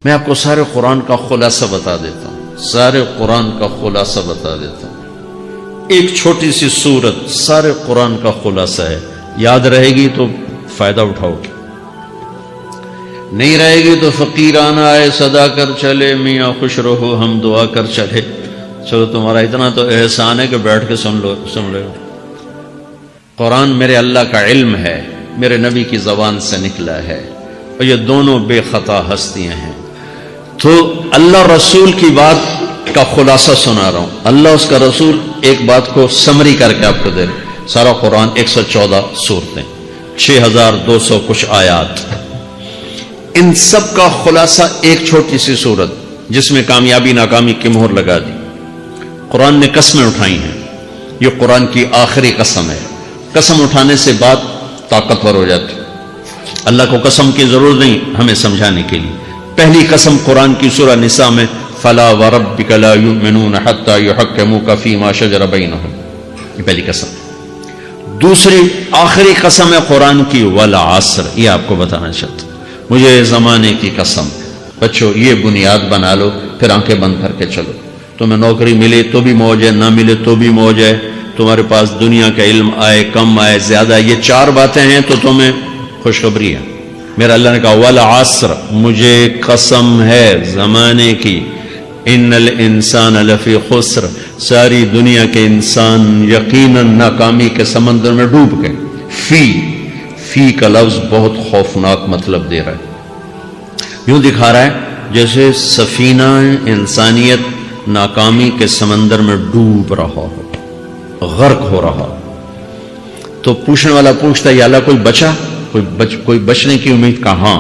میں آپ کو سارے قرآن کا خلاصہ بتا دیتا ہوں، سارے قرآن کا خلاصہ بتا دیتا ہوں۔ ایک چھوٹی سی سورت سارے قرآن کا خلاصہ ہے، یاد رہے گی تو فائدہ اٹھاؤ گے، نہیں رہے گی تو فقیرانہ آئے صدا کر چلے، میاں خوش رہو ہم دعا کر چلے۔ چلو تمہارا اتنا تو احسان ہے کہ بیٹھ کے سن لو۔ قرآن میرے اللہ کا علم ہے، میرے نبی کی زبان سے نکلا ہے، اور یہ دونوں بے خطا ہستیاں ہیں۔ تو اللہ رسول کی بات کا خلاصہ سنا رہا ہوں، اللہ اس کا رسول ایک بات کو سمری کر کے آپ کو دے رہے۔ سارا قرآن 114 سورتیں، 6200 کچھ آیات، ان سب کا خلاصہ ایک چھوٹی سی سورت جس میں کامیابی ناکامی کی مہر لگا دی۔ قرآن نے قسمیں اٹھائی ہیں، یہ قرآن کی آخری قسم ہے۔ قسم اٹھانے سے بات طاقتور ہو جاتی، اللہ کو قسم کی ضرورت نہیں ہمیں سمجھانے کے لیے۔ پہلی قسم قرآن کی سورہ نساء میں فَلَا وَرَبِّكَ لَا يُؤْمِنُونَ حَتَّى يُحَكِّمُوكَ فِي مَا شَجَرَ بَيْنَهُمْ، یہ پہلی قسم۔ دوسری آخری قسم ہے قرآن کی وَالْعَصْرِ، یہ آپ کو بتانا چاہتا ہوں، مجھے زمانے کی قسم۔ بچوں یہ بنیاد بنا لو، پھر آنکھیں بند کر کے چلو۔ تمہیں نوکری ملے تو بھی موج ہے، نہ ملے تو بھی موج ہے، تمہارے پاس دنیا کا علم آئے کم آئے زیادہ، یہ چار باتیں ہیں تو تمہیں خوشخبری ہے۔ میرا اللہ نے کہا والعصر، مجھے قسم ہے زمانے کی، ان الانسان لفی خسر، ساری دنیا کے انسان یقیناً ناکامی کے سمندر میں ڈوب گئے۔ فی کا لفظ بہت خوفناک مطلب دے رہا ہے، یوں دکھا رہا ہے جیسے سفینہ انسانیت ناکامی کے سمندر میں ڈوب رہا ہو، غرق ہو رہا۔ تو پوچھنے والا پوچھتا ہے یا اللہ کوئی بچا، کوئی بچنے کی امید؟ کہاں؟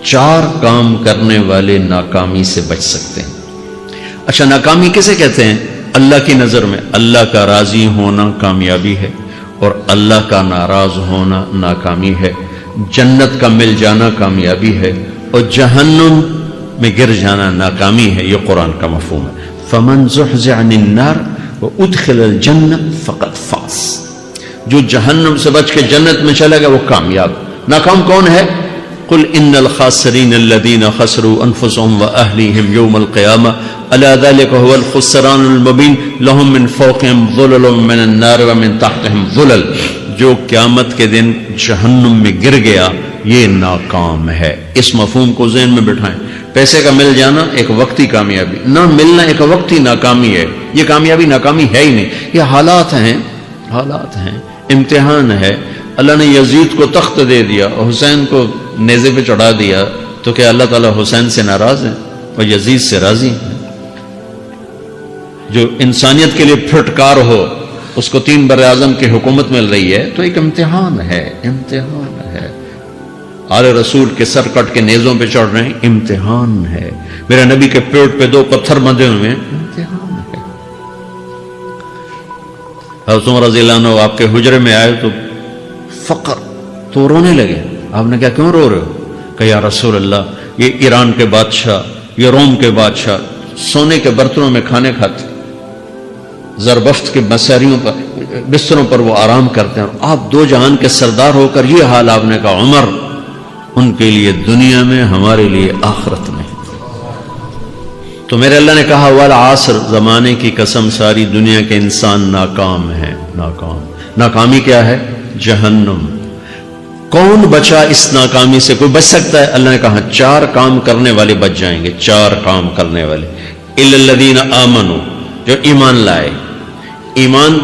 چار کام کرنے والے ناکامی سے بچ سکتے ہیں۔ اچھا ناکامی کسے کہتے ہیں؟ اللہ کی نظر میں اللہ کا راضی ہونا کامیابی ہے، اور اللہ کا ناراض ہونا ناکامی ہے۔ جنت کا مل جانا کامیابی ہے، اور جہنم میں گر جانا ناکامی ہے۔ یہ قرآن کا مفہوم ہے۔ فمن زحزح عن النار وادخل الجنہ فقد فاز، جو جہنم سے بچ کے جنت میں چلا گیا وہ کامیاب۔ ناکام کون ہے؟ قل ان الخاسرین الذین خسروا انفسهم واہلیہم یوم القیامہ الا ذلک هو الخسران المبین لهم من فوقهم ظلل من النار ومن تحتهم ظلل، جو قیامت کے دن جہنم میں گر گیا یہ ناکام ہے۔ اس مفہوم کو ذہن میں بٹھائیں۔ پیسے کا مل جانا ایک وقتی کامیابی، نہ ملنا ایک وقتی ناکامی ہے۔ یہ کامیابی ناکامی ہے ہی نہیں، یہ حالات ہیں، امتحان ہے۔ اللہ نے یزید کو تخت دے دیا اور حسین کو نیزے پہ چڑھا دیا، تو کیا اللہ تعالیٰ حسین سے ناراض ہے اور یزید سے راضی ہے؟ جو انسانیت کے لیے پھٹکار ہو، اس کو 3 براعظم کی حکومت مل رہی ہے، تو ایک امتحان ہے، امتحان ہے۔ آل رسول کے سر کٹ کے نیزوں پہ چڑھ رہے ہیں، امتحان ہے۔ میرے نبی کے پیٹ پہ 2 پتھر بندھے ہوئے ہیں، امتحان ہے۔ حضرت عمر رضی اللہ عنہ آپ کے حجرے میں آئے تو فقر، تو رونے لگے۔ آپ نے کہا کیوں رو رہے ہو؟ کہ یا رسول اللہ یہ ایران کے بادشاہ، یہ روم کے بادشاہ سونے کے برتنوں میں کھانے کھاتے، زربفت کے بستروں پر وہ آرام کرتے ہیں، اور آپ 2 جہان کے سردار ہو کر یہ حال۔ آپ نے کہا عمر ان کے لیے دنیا میں، ہمارے لیے آخرت میں۔ تو میرے اللہ نے کہا والعصر، زمانے کی قسم ساری دنیا کے انسان ناکام ہیں، ناکام۔ ناکامی کیا ہے؟ جہنم۔ کون بچا اس ناکامی سے؟ کوئی بچ سکتا ہے؟ اللہ نے کہا 4 کام کرنے والے بچ جائیں گے، 4 کام کرنے والے۔ الا الذین آمنوا، جو ایمان لائے۔ ایمان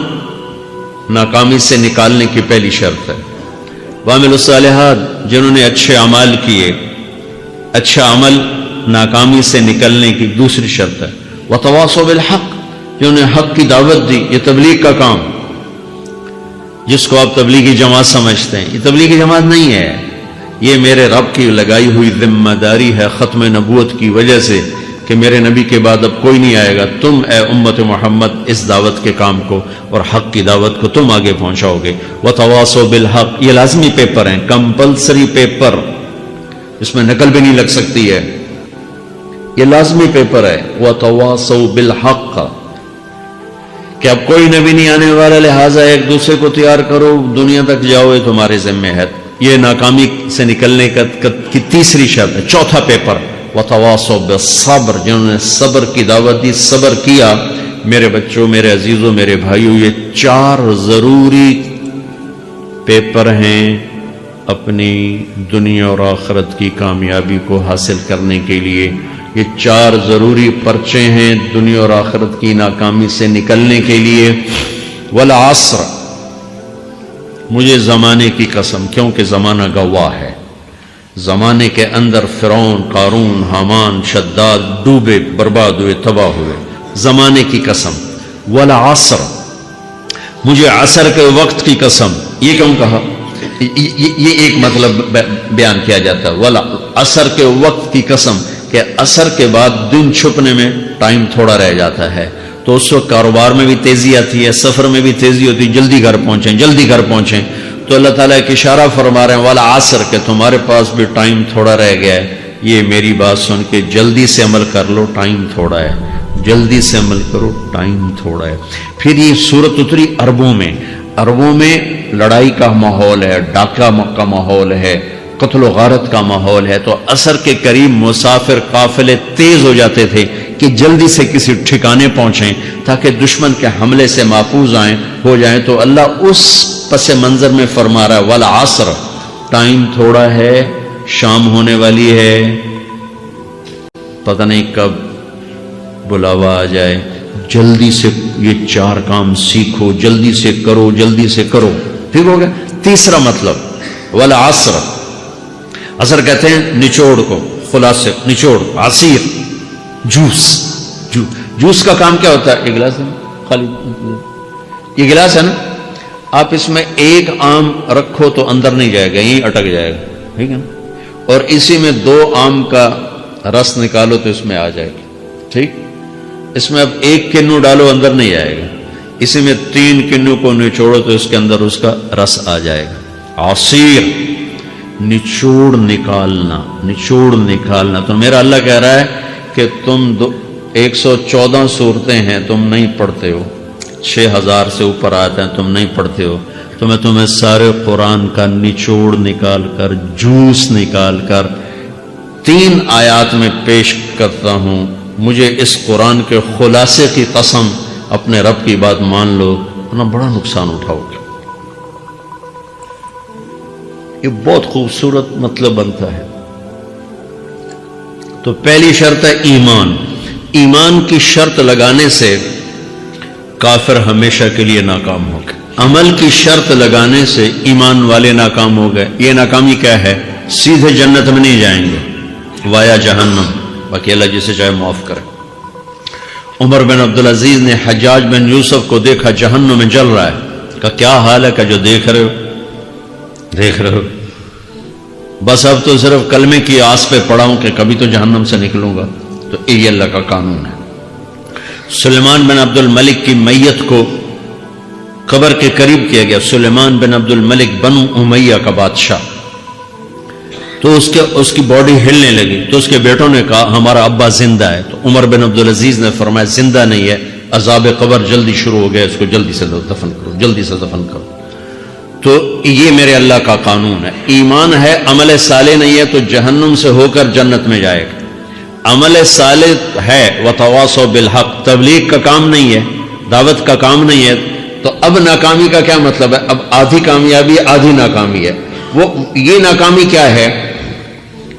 ناکامی سے نکالنے کی پہلی شرط ہے۔ وعملوا الصالحات، جنہوں نے اچھے اعمال کیے۔ اچھا عمل ناکامی سے نکلنے کی دوسری شرط ہے۔ وتواصوا بالحق، جنہوں نے حق کی دعوت دی۔ یہ تبلیغ کا کام، جس کو آپ تبلیغی جماعت سمجھتے ہیں، یہ تبلیغی جماعت نہیں ہے، یہ میرے رب کی لگائی ہوئی ذمہ داری ہے ختم نبوت کی وجہ سے، کہ میرے نبی کے بعد اب کوئی نہیں آئے گا، تم اے امت محمد اس دعوت کے کام کو اور حق کی دعوت کو تم آگے پہنچاؤ گے۔ وتواصوا بالحق، یہ لازمی پیپر ہیں، کمپلسری پیپر، اس میں نقل بھی نہیں لگ سکتی ہے، یہ لازمی پیپر ہے۔ وتواصوا بالحق، کہ اب کوئی نبی نہیں آنے والا، لہٰذا ایک دوسرے کو تیار کرو، دنیا تک جاؤ، یہ تمہارے ذمہ ہے۔ یہ ناکامی سے نکلنے کی تیسری شرط ہے۔ چوتھا پیپر وتواصوا بالصبر، جنہوں نے صبر کی دعوت دی، صبر کیا۔ میرے بچوں، میرے عزیزوں، میرے بھائیوں، یہ 4 ضروری پیپر ہیں اپنی دنیا اور آخرت کی کامیابی کو حاصل کرنے کے لیے۔ یہ 4 ضروری پرچے ہیں دنیا اور آخرت کی ناکامی سے نکلنے کے لیے۔ والعصر، مجھے زمانے کی قسم، کیونکہ زمانہ گواہ ہے۔ زمانے کے اندر فرعون، قارون، حامان، شداد ڈوبے، برباد ہوئے، تباہ ہوئے۔ زمانے کی قسم۔ والعصر، مجھے عصر کے وقت کی قسم۔ یہ کیوں کہا؟ یہ ایک مطلب بیان کیا جاتا ہے، والعصر کے وقت کی قسم، کہ عصر کے بعد دن چھپنے میں ٹائم تھوڑا رہ جاتا ہے، تو اس وقت کاروبار میں بھی تیزی آتی ہے، سفر میں بھی تیزی ہوتی ہے، جلدی گھر پہنچیں، جلدی گھر پہنچیں۔ تو اللہ تعالیٰ ایک اشارہ فرما رہے ہیں والعصر، کہ تمہارے پاس بھی ٹائم تھوڑا رہ گیا ہے، یہ میری بات سن کے جلدی سے عمل کر لو، ٹائم تھوڑا ہے، جلدی سے عمل کرو، ٹائم تھوڑا ہے۔ پھر یہ سورت اتری عربوں میں، عربوں میں لڑائی کا ماحول ہے، ڈاکہ کا ماحول ہے، قتل و غارت کا ماحول ہے، تو عصر کے قریب مسافر قافلے تیز ہو جاتے تھے کہ جلدی سے کسی ٹھکانے پہنچیں تاکہ دشمن کے حملے سے محفوظ ہو جائیں۔ تو اللہ اس پس منظر میں فرما رہا ہے والعصر، ٹائم تھوڑا ہے، شام ہونے والی ہے، پتہ نہیں کب بلاوا آ جائے، جلدی سے یہ 4 کام سیکھو، جلدی سے کرو، جلدی سے کرو۔ ٹھیک ہو گیا؟ تیسرا مطلب والعصر، عصر کہتے ہیں نچوڑ کو، خلاصے، نچوڑ، عصیر، جوس کا کام کیا ہوتا ہے؟ یہ گلاس ہے خالی، یہ گلاس ہے نا، آپ اس میں 1 آم رکھو تو اندر نہیں جائے گا، یہیں اٹک جائے گا، ٹھیک ہے نا، اور اسی میں 2 آم کا رس نکالو تو اس میں آ جائے گا، ٹھیک۔ اس میں اب 1 کنو ڈالو، اندر نہیں آئے گا، اسی میں 3 کنو کو نچوڑو تو اس کے اندر اس کا رس آ جائے گا۔ عصیر، نچوڑ نکالنا، نچوڑ نکالنا۔ تو میرا اللہ کہہ رہا ہے کہ تم 114 صورتیں ہیں، تم نہیں پڑھتے ہو، 6000 سے اوپر آتے ہیں، تم نہیں پڑھتے ہو، تو میں تمہیں سارے قرآن کا نچوڑ نکال کر، جوس نکال کر 3 آیات میں پیش کرتا ہوں۔ مجھے اس قرآن کے خلاصے کی قسم، اپنے رب کی بات مان لو، ورنہ بڑا نقصان اٹھاؤ گے۔ یہ بہت خوبصورت مطلب بنتا ہے۔ تو پہلی شرط ہے ایمان۔ ایمان کی شرط لگانے سے کافر ہمیشہ کے لیے ناکام ہو گئے۔ عمل کی شرط لگانے سے ایمان والے ناکام ہو گئے۔ یہ ناکامی کیا ہے؟ سیدھے جنت میں نہیں جائیں گے، وایا جہنم، باقی اللہ جسے چاہے معاف کرے۔ عمر بن عبدالعزیز نے حجاج بن یوسف کو دیکھا جہنم میں جل رہا ہے، کہا کیا حال ہے؟ کہ جو دیکھ رہے ہو، بس اب تو صرف کلمے کی آس پہ پڑا ہوں کہ کبھی تو جہنم سے نکلوں گا۔ تو یہ اللہ کا قانون ہے۔ سلیمان بن عبد الملک کی میت کو قبر کے قریب کیا گیا، سلیمان بن عبد الملک بنو امیہ کا بادشاہ، تو اس کی باڈی ہلنے لگی، تو اس کے بیٹوں نے کہا ہمارا ابا زندہ ہے، تو عمر بن عبدالعزیز نے فرمایا زندہ نہیں ہے، عذاب قبر جلدی شروع ہو گیا، اس کو جلدی سے دفن کرو، جلدی سے دفن کرو۔ تو یہ میرے اللہ کا قانون ہے۔ ایمان ہے، عمل صالح نہیں ہے تو جہنم سے ہو کر جنت میں جائے گا۔ عمل صالح ہے، وتواصوا بالحق، تبلیغ کا کام نہیں ہے، دعوت کا کام نہیں ہے، تو اب ناکامی کا کیا مطلب ہے؟ اب آدھی کامیابی آدھی ناکامی ہے۔ یہ ناکامی کیا ہے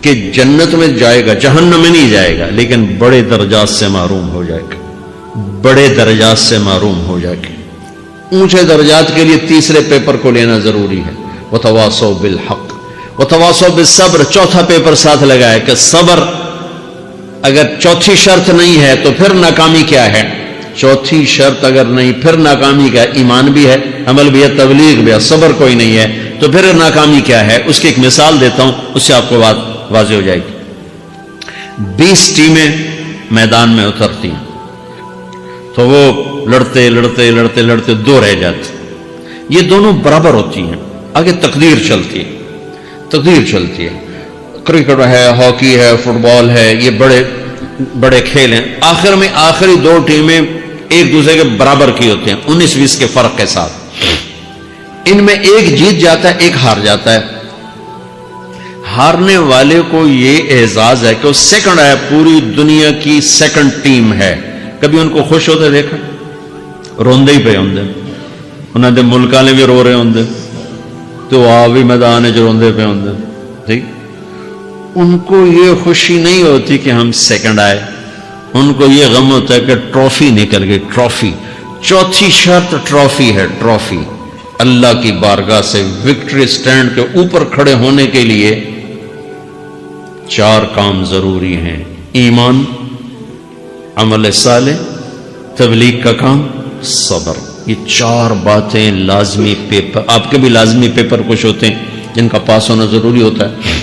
کہ جنت میں جائے گا، جہنم میں نہیں جائے گا، لیکن بڑے درجات سے محروم ہو جائے گا، بڑے درجات سے محروم ہو جائے گا۔ اونچے درجات کے لیے تیسرے پیپر کو لینا ضروری ہے، وتواصوا بالحق وتواصوا بالصبر۔ چوتھا پیپر ساتھ لگا ہے کہ صبر، اگر چوتھی شرط نہیں ہے تو پھر ناکامی کیا ہے؟ چوتھی شرط اگر نہیں، پھر ناکامی کیا ہے؟ ایمان بھی ہے، عمل بھی ہے، تبلیغ بھی ہے، صبر کوئی نہیں ہے، تو پھر ناکامی کیا ہے؟ اس کی ایک مثال دیتا ہوں، اس سے آپ کو بات واضح ہو جائے گی۔ 20 ٹیمیں میدان میں اترتی ہیں، تو وہ لڑتے لڑتے لڑتے لڑتے 2 رہ جاتے، یہ دونوں برابر ہوتی ہیں، آگے تقدیر چلتی ہے، تقدیر چلتی ہے۔ کرکٹ ہے، ہاکی ہے، فٹ بال ہے، یہ بڑے بڑے کھیل ہیں۔ آخر میں آخری 2 ٹیمیں ایک دوسرے کے برابر کی ہوتی ہیں، 19-20 کے فرق کے ساتھ۔ ان میں ایک جیت جاتا ہے، ایک ہار جاتا ہے۔ ہارنے والے کو یہ اعزاز ہے کہ وہ سیکنڈ ہے، پوری دنیا کی سیکنڈ ٹیم ہے. کبھی ان کو خوش ہوتے دیکھا؟ روندے ہی پہ ہوں، انہوں نے ملک والے بھی رو رہے ہوں تو آ بھی میدان جو روندے پہ ہوں. ٹھیک، ان کو یہ خوشی نہیں ہوتی کہ ہم سیکنڈ آئے، ان کو یہ غم ہوتا ہے کہ ٹرافی نکل گئی. ٹرافی، چوتھی شرط ٹرافی ہے. ٹرافی اللہ کی بارگاہ سے وکٹری سٹینڈ کے اوپر کھڑے ہونے کے لیے 4 کام ضروری ہیں: ایمان، عمل صالح، تبلیغ کا کام، صبر. یہ 4 باتیں لازمی پیپر، آپ کے بھی لازمی پیپر کچھ ہوتے ہیں جن کا پاس ہونا ضروری ہوتا ہے.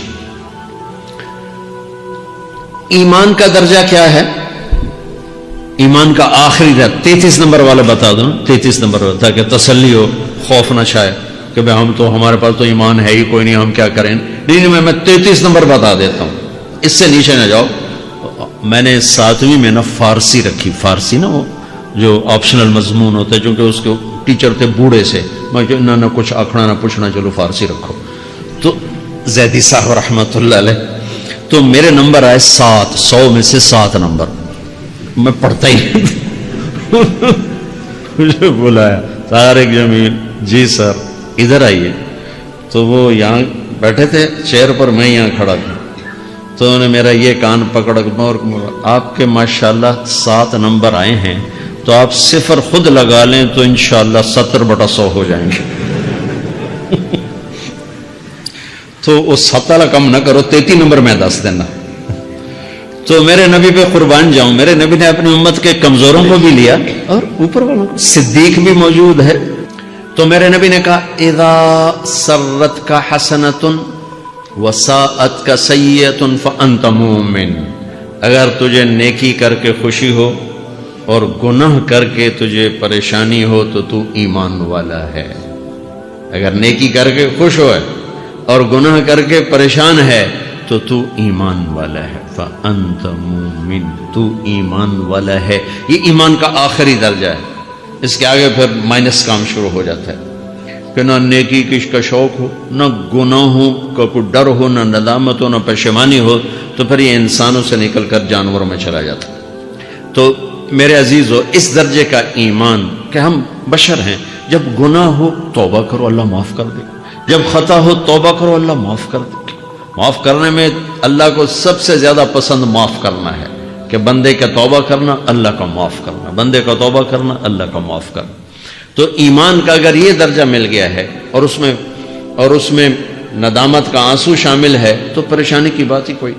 ایمان کا درجہ کیا ہے؟ ایمان کا آخری درجہ 33 نمبر والا بتا دوں. 33 نمبر والا تاکہ تسلی ہو، خوف نہ چھائے کہ بھئی ہم تو، ہمارے پاس تو ایمان ہے ہی کوئی نہیں، ہم کیا کریں. نہیں، میں 33 نمبر بتا دیتا ہوں، اس سے نیچے نہ جاؤ. میں نے 7ویں میں نا فارسی رکھی. فارسی نا وہ جو آپشنل مضمون ہوتا ہے، چونکہ اس کے ٹیچر تھے بوڑھے سے، میں کہ نہ کچھ آکھنا نہ پوچھنا، چلو فارسی رکھو. تو زیدی صاحب رحمۃ اللہ علیہ، تو میرے نمبر آئے 7، 100 میں سے 7 نمبر. میں پڑھتا ہی مجھے بلایا طارق جمیل، جی سر ادھر آئیے. تو وہ یہاں بیٹھے تھے چیئر پر، میں یہاں کھڑا تھا. تو انہوں نے میرا یہ کان پکڑ اور آپ کے ماشاءاللہ 7 نمبر آئے ہیں، تو آپ 0 خود لگا لیں تو انشاءاللہ 70/100 ہو جائیں گے. تو وہ 7 والا کم نہ کرو، 33 نمبر میں 10 دینا. تو میرے نبی پہ قربان جاؤں، میرے نبی نے اپنی امت کے کمزوروں کو بھی لیا اور اوپر والوں کو. صدیق بھی موجود ہے. تو میرے نبی نے کہا اذا سرت کا حسنۃ وساءت کا سیئۃ فانت مومن. اگر تجھے نیکی کر کے خوشی ہو اور گناہ کر کے تجھے پریشانی ہو تو تو ایمان والا ہے. اگر نیکی کر کے خوش ہو اور گناہ کر کے پریشان ہے تو تو ایمان والا ہے. فانت مومن، تو ایمان والا ہے. یہ ایمان کا آخری درجہ ہے. اس کے آگے پھر مائنس کام شروع ہو جاتا ہے کہ نہ نیکی کا شوق ہو، نہ گناہوں کا کوئی ڈر ہو، نہ ندامت ہو، نہ پشیمانی ہو، تو پھر یہ انسانوں سے نکل کر جانوروں میں چلا جاتا ہے. تو میرے عزیزو، اس درجے کا ایمان کہ ہم بشر ہیں، جب گناہ ہو توبہ کرو اللہ معاف کر دے، جب خطا ہو توبہ کرو اللہ معاف کر دے. معاف کرنے میں اللہ کو سب سے زیادہ پسند معاف کرنا ہے، کہ بندے کا توبہ کرنا اللہ کا معاف کرنا، بندے کا توبہ کرنا اللہ کا معاف کرنا. تو ایمان کا اگر یہ درجہ مل گیا ہے اور اس میں ندامت کا آنسو شامل ہے تو پریشانی کی بات ہی کوئی